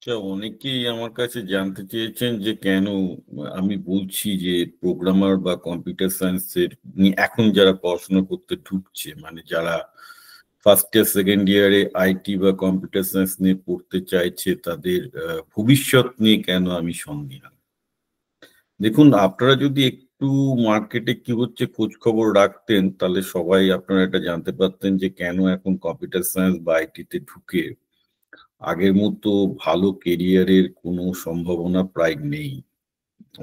অনেকেই আমার কাছে জানতে চেয়েছেন যে কেন আমি বলছি যে প্রোগ্রামার বা কম্পিউটার সায়েন্সের এখন যারা পড়াশোনা করতে ঢুকছে, মানে যারা ফার্স্ট ইয়ার সেকেন্ড ইয়ারে আইটি বা কম্পিউটার সায়েন্স নিয়ে পড়তে চাইছে, তাদের ভবিষ্যৎ নিয়ে কেন আমি সন্দিহান। দেখুন, আপনারা যদি একটু মার্কেটে কি হচ্ছে খোঁজ খবর রাখতেন, তাহলে সবাই আপনারা এটা জানতে পারতেন যে কেন এখন কম্পিউটার সায়েন্স বা আইটিতে ঢুকে আগের মতো ভালো কেরিয়ারের কোনো সম্ভাবনা প্রায় নেই।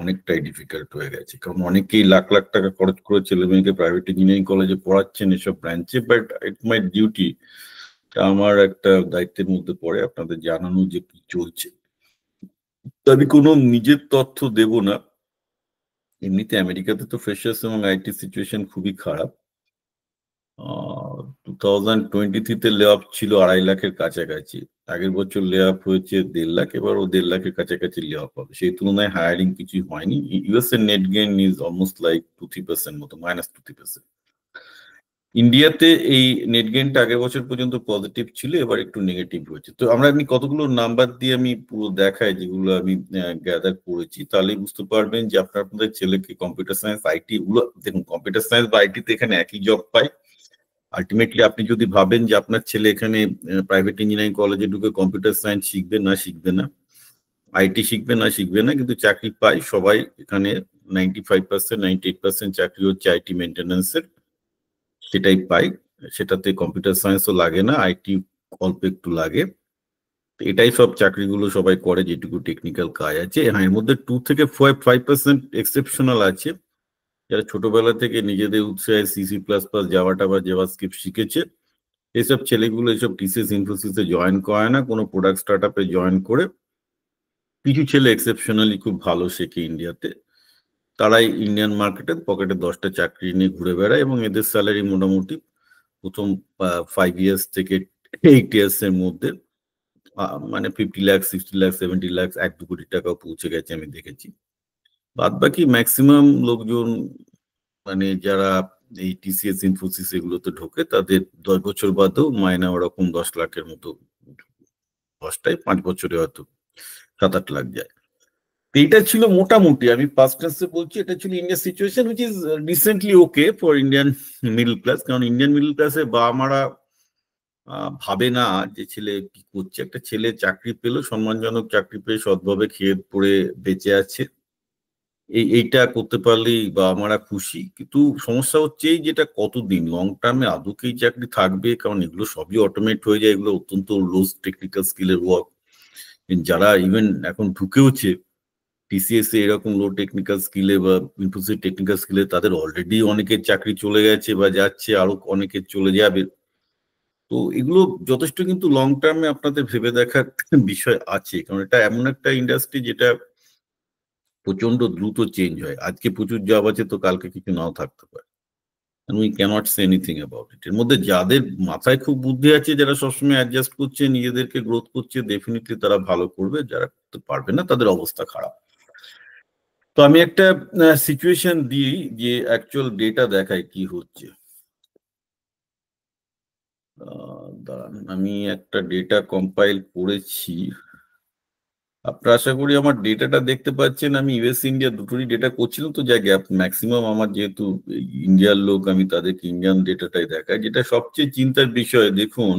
অনেকটাই ডিফিকাল্ট হয়ে গেছে, কারণ অনেকেই লাখ লাখ টাকা খরচ করে ছেলে মেয়েকে প্রাইভেট ইঞ্জিনিয়ারিং কলেজে পড়াচ্ছেন এসব ব্রাঞ্চে। বাট ইট মাই ডিউটি, আমার একটা দায়িত্বের মধ্যে পড়ে আপনাদের জানানো যে কি চলছে। তো আমি কোনো নিজের তথ্য দেব না। এমনিতে আমেরিকাতে তো ফ্রেশার্স এবং আইটি সিচুয়েশন খুবই খারাপ। 2023-তে লে অফ ছিল 2.5 লাখের কাছাকাছি। আগের বছর লে অফ হয়েছে 1.5 লাখ, এবারও 1.5 লাখের কাছাকাছি লে অফ হবে। সেই তুলনায় হায়ারিং কিছুই হয়নি। ইউএস এর net gain is almost like 2-3% মতো, -2-3%। ইন্ডিয়াতে এই নেট গেইনটা আগের বছর পর্যন্ত পজিটিভ ছিল, এবার একটু নেগেটিভ হয়েছে। তো আমি কতগুলো নাম্বার দিয়ে আমি পুরো দেখাই, যেগুলো আমি গ্যাদার করেছি, তাহলেই বুঝতে পারবেন যে আপনাদের ছেলেকে কম্পিউটার সায়েন্স আইটি গুলো দেখুন। কম্পিউটার সায়েন্স বা আইটিতে এখানে একই জব পায়। আলটিমেটলি আপনি যদি ভাবেন যে আপনার ছেলে এখানে প্রাইভেট ইঞ্জিনিয়ারিং কলেজে ঢুকে কম্পিউটার সায়েন্স শিখবে না, আইটি শিখবে না, কিন্তু চাকরি পায় সবাই এখানে। 95%, 98% চাকরি হচ্ছে আইটি মেনটেন্যান্সের, সেটাই পাই। সেটাতে কম্পিউটার সায়েন্সও লাগে না, আইটি অল্প একটু লাগে। এটাই সব চাকরিগুলো সবাই করে, যেটুকু টেকনিক্যাল কাজ আছে। হ্যাঁ, এর মধ্যে 2-5% এক্সেপশনাল আছে, যারা ছোটবেলা থেকে নিজেদের উৎসাহে CC++, জাভা টাভা, জাভাস্ক্রিপ্ট শিখেছে। এইসব ছেলেগুলো এইসব টিসিএস ইনফোসিসে জয়েন করে না, কোনো প্রোডাক্ট স্টার্ট আপে জয়েন করে। কিছু ছেলে এক্সেপশনালি খুব ভালো শেখে ইন্ডিয়াতে, তারাই ইন্ডিয়ান মার্কেটে পকেটে 10টা চাকরি নিয়ে ঘুরে বেড়ায়, এবং এদের স্যালারি মোটামুটি প্রথম 5 ইয়ার্স থেকে 8 ইয়ার্স এর মধ্যে মানে 50 লাখ, 60 লাখ, 70 লাখ, 1-2 কোটি টাকাও পৌঁছে গেছে, আমি দেখেছি। বাদ বাকি ম্যাক্সিমাম লোকজন, মানে যারা এই টিসিএস ইনফোসিস এগুলোতে ঢোকে, তাদের 10 বছর বাদেও মাইনা ওরকম 10 লাখের মতো। 10টায় 5 বছরে হয়তো 7-8 লাখ যায়। তো এটা ছিল মোটামুটি, আমি ফার্স্ট টেন্সে বলছি, এটা ছিল Indian situation, which is recently okay for Indian middle class. কারণ ইন্ডিয়ান মিডল ক্লাসে বাবা মারা ভাবে না যে ছেলে কি করছে। একটা ছেলে চাকরি পেলো, সম্মানজনক চাকরি পেয়ে সৎভাবে খেয়ে পড়ে বেঁচে আছে, এইটা করতে পারলেই বাবা মারা খুশি। কিন্তু সমস্যা হচ্ছে এই যেটা কতদিন লং টার্মে আদৌ কি এই চাকরি থাকবে, কারণ এগুলো সবই অটোমেট হয়ে যায়, এগুলো অত্যন্ত লো টেকনিক্যাল স্কিলের ওয়ার্ক। যারা ইভেন এখন ঢুকেওছে টিসিএস এ এরকম লো টেকনিক্যাল স্কিলে বা ইনফোসিস টেকনিক্যাল স্কিলে, তাদের অলরেডি অনেকের চাকরি চলে গেছে বা যাচ্ছে, আরো অনেকের চলে যাবে। তো এগুলো যথেষ্ট কিন্তু লং টার্মে আপনাদের ভেবে দেখার বিষয় আছে, কারণ এটা এমন একটা ইন্ডাস্ট্রি যেটা প্রচন্ড দ্রুত চেঞ্জ হয়। আজকে প্রচুর জব আছে, তো কালকে কিছু নাও থাকতে পারে। We can't say anything about it. এর মধ্যে যাদের মাথায় খুব বুদ্ধি আছে, যারা সবসময় অ্যাডজাস্ট করছে, নিজেদেরকে গ্রোথ করছে, ডেফিনেটলি তারা ভালো করবে। যারা করতে পারবে না, তাদের অবস্থা খারাপ। তো আমি একটা সিচুয়েশন দিই, যে অ্যাকচুয়াল ডেটা দেখায় কি হচ্ছে। দাঁড়ান, আমি একটা ডেটা কম্পাইল করেছি। আপনারা আশা করি আমার ডেটাটা দেখতে পাচ্ছেন। আমি ইউএস ইন্ডিয়া দুটোরই ডেটা করছিলাম, তো যা গ্যাপ ম্যাক্সিমাম আমার, যেহেতু ইন্ডিয়ার লোক, আমি তাদেরকে ইন্ডিয়ান ডেটাটাই দেখাই। যেটা সবচেয়ে চিন্তার বিষয়, দেখুন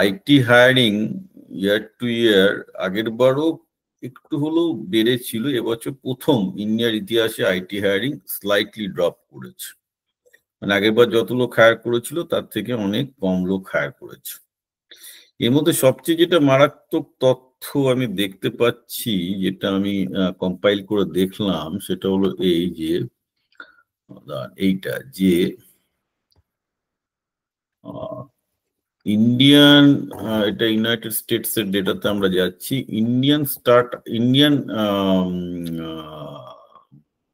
আইটি হায়ারিং ইয়ার টু ইয়ার আগের বারও একটু হলেও বেড়েছিল, এবছর প্রথম ইন্ডিয়ার ইতিহাসে আইটি হায়ারিং স্লাইটলি ড্রপ করেছে। মানে আগের বার যত লোক হায়ার করেছিল তার থেকে অনেক কম লোক হায়ার করেছে। এর মধ্যে সবচেয়ে যেটা মারাত্মক তথ্য আমি দেখতে পাচ্ছি, যেটা আমি কম্পাইল করে দেখলাম, সেটা হলো এই যে এইটা, যে ইন্ডিয়ান, এটা ইউনাইটেড স্টেটস এর ডেটাতে আমরা যাচ্ছি। ইন্ডিয়ান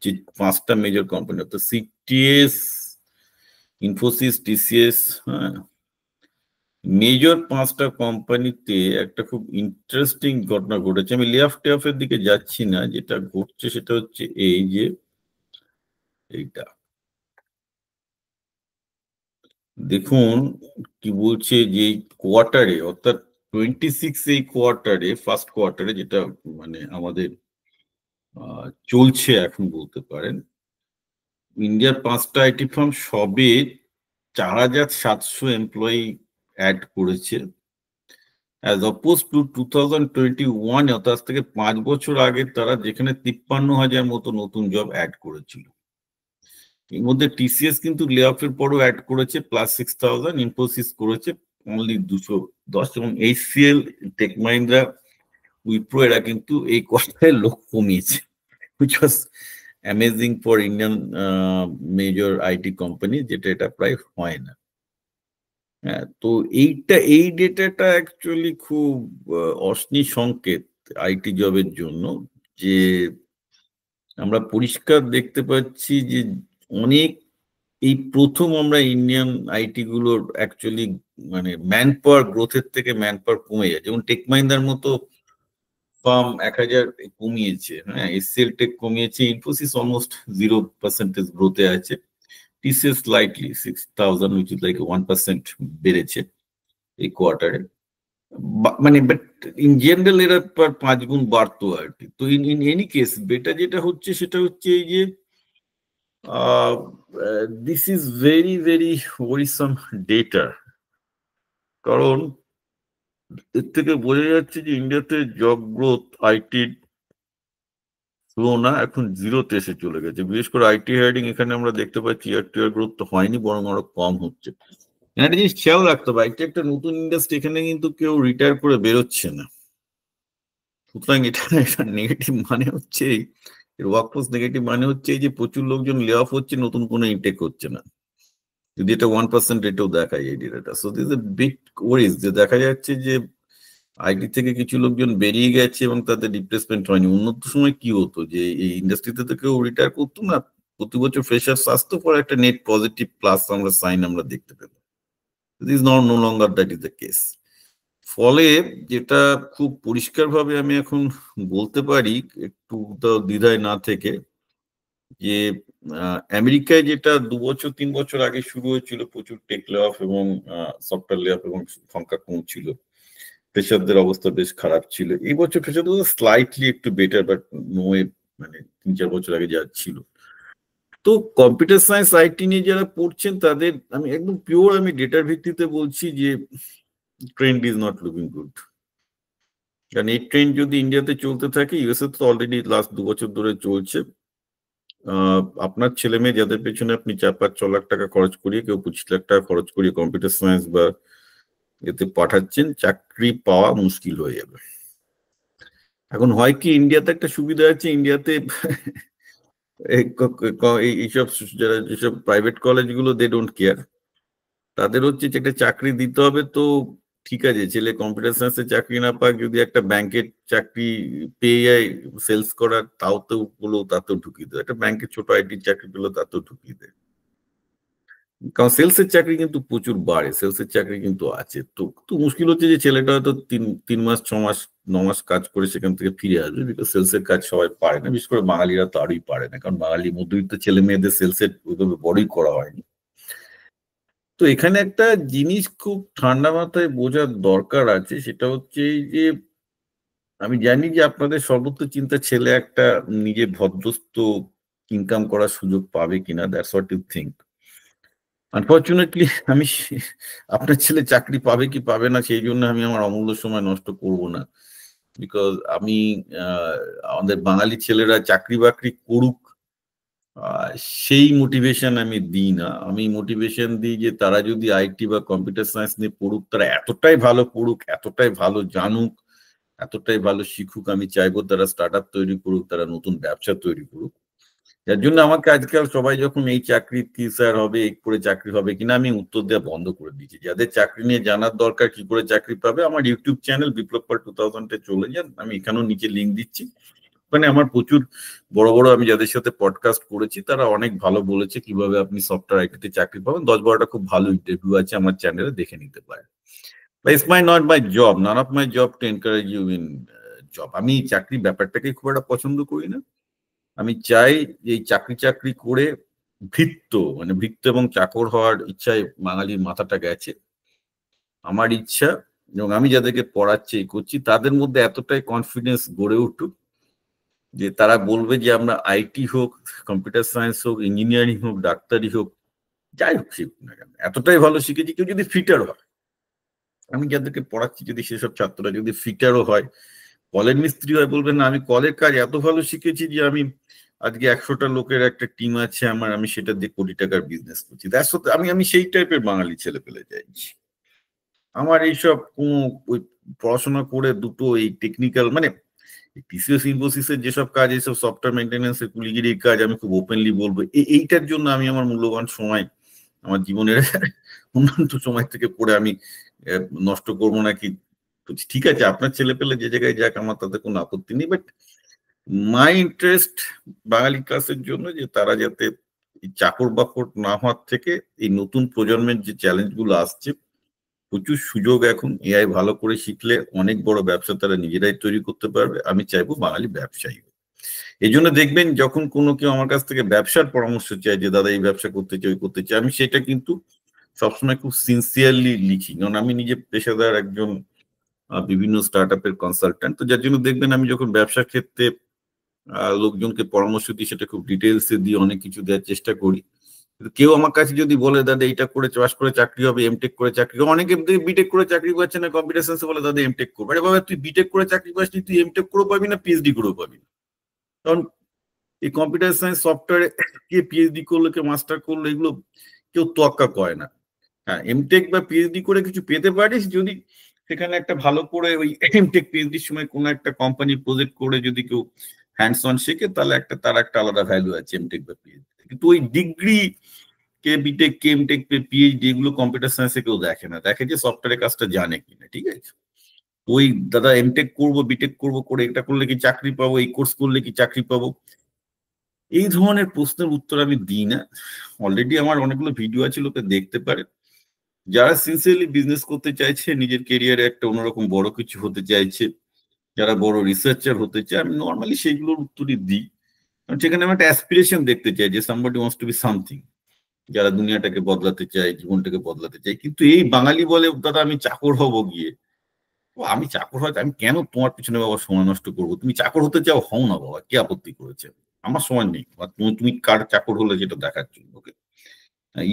যে 5টা মেজর কোম্পানি, অর্থাৎ সিটিএস, ইনফোসিস, টিসিএস, হ্যাঁ, মেজর 5টা কোম্পানিতে একটা খুব ইন্টারেস্টিং ঘটনা ঘটেছে। আমি লে অফ টেফের দিকে যাচ্ছি না, যেটা ঘটছে সেটা হচ্ছে এই যে এইটা দেখুন কি বলছে, যে কোয়ার্টারে, অর্থাৎ 26 এই কোয়ার্টারে, ফার্স্ট কোয়ার্টারে, যেটা মানে আমাদের চলছে এখন বলতে পারেন, ইন্ডিয়ার 5টা আইটি ফার্ম সবে 4700 এমপ্লয়ি অ্যাড করেছে, অ্যাজ অপোজ টু 2021, অর্থাৎ থেকে 5 বছর আগে তারা যেখানে 53,000 মতো নতুন জব অ্যাড করেছিল। এর মধ্যে টিসিএস কিন্তু লে অফের পরও অ্যাড করেছে +6,000, ইনফোসিস করেছে অনলি 210, এবং এইচসিএল, টেক মাহিন্দ্রা, উইপ্রো এরা কিন্তু এই কোয়ার্টারে লোক কমিয়েছে, which was amazing for Indian major IT company, যেটা এটা প্রায় হয় না। হ্যাঁ, তো এই ডেটাটা অ্যাকচুয়ালি খুব অশনি সংকেত আইটি জবের জন্য, যে আমরা পরিষ্কার দেখতে পাচ্ছি যে অনেক, এই প্রথম আমরা ইন্ডিয়ান আইটি গুলোর অ্যাকচুয়ালি মানে ম্যান পাওয়ার গ্রোথের থেকে ম্যান পাওয়ার কমে যায়। যেমন টেক মাহিন্দ্রার মতো ফার্ম 1000 কমিয়েছে, হ্যাঁ, এসসিএল টেক কমিয়েছে, ইনফোসিস অলমোস্ট 0% গ্রোথে আছে, TCS slightly 6,000, which is like 1% বেড়েছে এই কোয়ার্টারে। মানে বাট ইন জেনারেল এরা 5 গুণ বাড়তো আর কি। তো ইন এনি কেস বেটা যেটা হচ্ছে সেটা হচ্ছে এই যে this is very very worrisome data, কারণ এর থেকে বোঝা যাচ্ছে যে ইন্ডিয়াতে জব গ্রোথ আইটি স্লো না, এখন জিরোতে এসে চলে গেছে। বিশেষ করে আইটি হায়ারিং এখানে আমরা দেখতে পাচ্ছি ইয়ার টু ইয়ার গ্রোথ তো হয়নি, বরং আরো কম হচ্ছে। একটা জিনিস খেয়াল রাখতে হবে, আইটি একটা নতুন ইন্ডাস্ট্রি, এখানে কিন্তু কেউ রিটায়ার করে বেরোচ্ছে না। সুতরাং এটা নেগেটিভ মানে হচ্ছে, এর ওয়ার্কফোর্স নেগেটিভ মানে হচ্ছে যে প্রচুর লোকজন লে অফ হচ্ছে, নতুন কোনো ইনটেক হচ্ছে না। যদি এটা 1% রেটেও দেখায় এই ডেটাটা, so this a big worries, যে দেখা যাচ্ছে যে আইটি থেকে কিছু লোকজন বেরিয়ে গেছে এবং তাদের রিপ্লেসমেন্ট হয়নি। উন্নত সময় কি হতো যে এই ইন্ডাস্ট্রিতে তো কেউ রিটায়ার করতো না, প্রতি বছর ফ্রেশার্স আসতো, পর একটা নেট পজিটিভ প্লাস আমরা সাইন আমরা দেখতে পেতাম। This is no longer that is the case. ফলে যেটা খুব পরিষ্কারভাবে আমি এখন বলতে পারি, একটু দ্বিধায় না থেকে, যে আমেরিকায় যেটা 2 বছর 3 বছর আগে শুরু হয়েছিল, প্রচুর টেক লে অফ এবং সফটওয়্যার লে অফ এবং সংখ্যা কম ছিল, ফ্রেশারদের অবস্থা বেশ খারাপ ছিল। এই বছর ফ্রেশারদের স্লাইটলি একটু বেটার, বাট নো, মানে 3-4 বছর আগে যা ছিল। তো কম্পিউটার সায়েন্স আইটি নিয়ে যারা পড়ছেন তাদের আমি একদম পিওর আমি ডেটার ভিত্তিতে বলছি যে trend is not looking good. কারণ এই ট্রেন্ড যদি ইন্ডিয়াতে চলতে থাকে, ইউএসএ তো অলরেডি লাস্ট 2 বছর ধরে চলছে, আপনার ছেলে মেয়ে যাদের পেছনে আপনি 4-5-6 লাখ টাকা খরচ করিয়ে, কেউ 25 লাখ টাকা খরচ করিয়ে কম্পিউটার সায়েন্স বা এতে পাঠাচ্ছেন, চাকরি পাওয়া মুশকিল হয়ে যাবে। এখন হয় কি, ইন্ডিয়াতে একটা সুবিধা আছে, ইন্ডিয়াতে এইসব যারা যেসব প্রাইভেট কলেজগুলো দে ডোন্ট কেয়ার, তাদের হচ্ছে যে একটা চাকরি দিতে হবে, তো ঠিক আছে, ছেলে কম্পিউটার সায়েন্সে চাকরি না পাক, যদি একটা ব্যাংকের চাকরি পেয়ে যায় সেলস করার, তাও তো গুলো তাতেও ঢুকিয়ে দেয়, একটা ব্যাংকের ছোট আইটির চাকরি পেলো তাতেও ঢুকিয়ে দেয়। কারণ সেলসের চাকরি কিন্তু প্রচুর বাড়ে, সেলসের চাকরি কিন্তু আছে। তো মুশকিল হচ্ছে যে ছেলেটা হয়তো 3 মাস 6 মাস 9 মাস কাজ করে সেখান থেকে ফিরে আসবে, বিকজ সেলসের কাজ সবাই পারে না, বিশেষ করে বাঙালিরা তো আরোই পারে না, কারণ বাঙালি মধ্যবিত্ত ছেলে মেয়েদের সেলসের ওইভাবে বড়ই করা হয়নি। তো এখানে একটা জিনিস খুব ঠান্ডা মাথায় বোঝার দরকার আছে, সেটা হচ্ছে এই যে আমি জানি যে আপনাদের সর্বত্র চিন্তা ছেলে একটা নিজে ভদ্রস্থ ইনকাম করার সুযোগ পাবে কিনা, that's what you think. Unfortunately আমি আপনার ছেলে চাকরি পাবে কি পাবে না সেই জন্য আমি আমার অমূল্য সময় নষ্ট করব না, বিকজ আমি আমাদের বাঙালি ছেলেরা চাকরি বাকরি করুক সেই মোটিভেশন আমি দিই না। আমি মোটিভেশন দিই যে তারা যদি আইটি বা কম্পিউটার সায়েন্স নিয়ে পড়ুক, তারা এতটাই ভালো পড়ুক, এতটাই ভালো জানুক, এতটাই ভালো শিখুক, আমি চাইবো তারা স্টার্ট আপ তৈরি করুক, তারা নতুন ব্যবসা তৈরি করুক। যার জন্য আমাকে আজকাল সবাই যখন এই চাকরি কি স্যার হবে, এই করে চাকরি হবে কিনা, আমি উত্তর দেওয়া বন্ধ করে দিয়েছি। যাদের চাকরি নিয়ে জানার দরকার কি করে চাকরি পাবে, আমার ইউটিউব চ্যানেল বিপ্লব পাল 2000-এ চলে যান, আমি এখানেও নিচে লিঙ্ক দিচ্ছি। ওখানে আমার প্রচুর বড় বড় আমি যাদের সাথে পডকাস্ট করেছি তারা অনেক ভালো বলেছে কিভাবে আপনি সফটওয়্যার আইটিতে চাকরি পাবেন। 10-12টা খুব ভালো ইন্টারভিউ আছে আমার চ্যানেলে, দেখে নিতে পারেন। It's not my job, none of my job to encourage you in job. আমি চাকরি ব্যাপারটাকে খুব একটা পছন্দ করি না। আমি চাই যে এই চাকরি করে ভৃত্য এবং চাকর হওয়ার ইচ্ছায় বাঙালির মাথাটা গেছে। আমার ইচ্ছা এবং আমি যাদেরকে পড়াচ্ছি করছি তাদের মধ্যে এতটাই কনফিডেন্স গড়ে উঠুক যে তারা বলবে যে আমরা আইটি হোক, কম্পিউটার সায়েন্স হোক, ইঞ্জিনিয়ারিং হোক, ডাক্তারি হোক, যাই হোক শিখুক না কেন, এতটাই ভালো শিখেছি। কেউ যদি ফিটার হয়, আমি যাদেরকে পড়াচ্ছি যদি সেসব ছাত্ররা যদি ফিটারও হয়, কলের মিস্ত্রি হয়, বলবেন না আমি কলের কাজ এত ভালো শিখেছি যে আমি আজকে 100টা লোকের একটা টিম আছে আমার, আমি সেটা দিয়ে কোটি টাকার বিজনেস করছি। আমি সেই টাইপের বাঙালি ছেলে পেলে চাইছি। আমার এইসব কোনো ওই পড়াশোনা করে দুটো এই টেকনিক্যাল মানে টিসিএস ইনফোসিসের যেসব কাজ, এইসব সফটওয়্যার মেনটেন্যান্সের কুলিগিরির কাজ, আমি খুব ওপেনলি বলবো এইটার জন্য আমি আমার মূল্যবান সময় আমার জীবনের অন্যান্য সময় থেকে পড়ে আমি নষ্ট করবো নাকি। ঠিক আছে, আপনার ছেলে পেলে যে জায়গায় যাক, আমার তাতে কোনো আপত্তি নেই, বাট মাই ইন্টারেস্ট বাঙালি ক্লাসের জন্য যে তারা যাতে চাকর বাকর না হওয়ার থেকে এই নতুন প্রজন্মের যে চ্যালেঞ্জ গুলো আসছে, প্রচুর সুযোগ এখন, এআই ভালো করে শিখলে অনেক বড় ব্যবসা তারা নিজেরাই তৈরি করতে পারবে। আমি চাইবো বাঙালি ব্যবসায়ী। এই জন্য দেখবেন যখন কোনো কেউ আমার কাছ থেকে ব্যবসার পরামর্শ চায় যে দাদা এই ব্যবসা করতে চাই করতে চাই, আমি সেটা কিন্তু সবসময় খুব সিনসিয়ারলি লিখি, কারণ আমি নিজে পেশাদার একজন বিভিন্ন স্টার্ট আপের কনসালট্যান্ট। তো যার জন্য দেখবেন আমি যখন ব্যবসার ক্ষেত্রে লোকজনকে পরামর্শ দিই সেটা খুব ডিটেলসে দিয়ে অনেক কিছু দেওয়ার চেষ্টা করি। কেউ আমার কাছে যদি বলে দাদা এইটা করে চাষ করে চাকরি হবে, এমটেক করে চাকরি হবে, অনেকে বিটেক করে চাকরি পাচ্ছে না, কম্পিউটার সায়েন্সে বলে দাদা এমটেক করবে। আরে বাবা, তুই বিটেক করে চাকরি পাসনি, তুই এমটেক করে পাবি না পিএইচডি করেও পাবি না। কারণ এই কম্পিউটার সায়েন্স সফটওয়্যারে কে পিএইচডি করলো, কে মাস্টার করলো, এগুলো কেউ তোয়াক্কা করে না। হ্যাঁ, এমটেক বা পিএইচডি করে কিছু পেতে পারিস যদি সেখানে একটা ভালো করে ওই এমটেক পিএইচডির সময় কোনো একটা কোম্পানি প্রজেক্ট করে যদি কেউ হ্যান্ডস অন শেখে, তাহলে তার একটা আলাদা ভ্যালু আছে এমটেক বা পিএইচডি। কিন্তু ওই ডিগ্রি কে বিটেক কে এমটেক পিএইচডি এগুলো কম্পিউটার সায়েন্সে কেউ দেখে না, দেখে যে সফটওয়্যারের কাজটা জানে কিনা। ঠিক আছে, ওই দাদা এমটেক করবো বিটেক করবো করে এটা করলে কি চাকরি পাবো, এই কোর্স করলে কি চাকরি পাবো, এই ধরনের প্রশ্নের উত্তর আমি দিই না। অলরেডি আমার অনেকগুলো ভিডিও আছে, লোকে দেখতে পারে। যারা সিনসিয়ারলি বিজনেস করতে চাইছে, নিজের কেরিয়ারে একটা অন্যরকম বড় কিছু হতে চাইছে, যারা বড় রিসার্চার হতে চায়, আমি নর্মালি সেইগুলোর উত্তরই দিই। কারণ সেখানে আমি একটা অ্যাসপিরেশন দেখতে চাই যে somebody wants to be something, যারা দুনিয়াটাকে বদলাতে চায়, জীবনটাকে বদলাতে চায়। কিন্তু এই বাঙালি বলে দাদা আমি চাকর হব গিয়ে, ও আমি চাকর হয়তো, আমি কেন তোমার পিছনে বাবা সময় নষ্ট করবো, তুমি চাকর হতে চাও হও না বাবা, কে আপত্তি করেছে, আমার সময় নেই। তুমি কার চাকর হলে যেটা দেখার জন্য। Okay,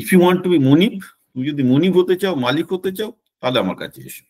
if you want to be মনিব, তুমি যদি মনিব হতে চাও, মালিক হতে চাও, তাহলে আমার কাছে এসো।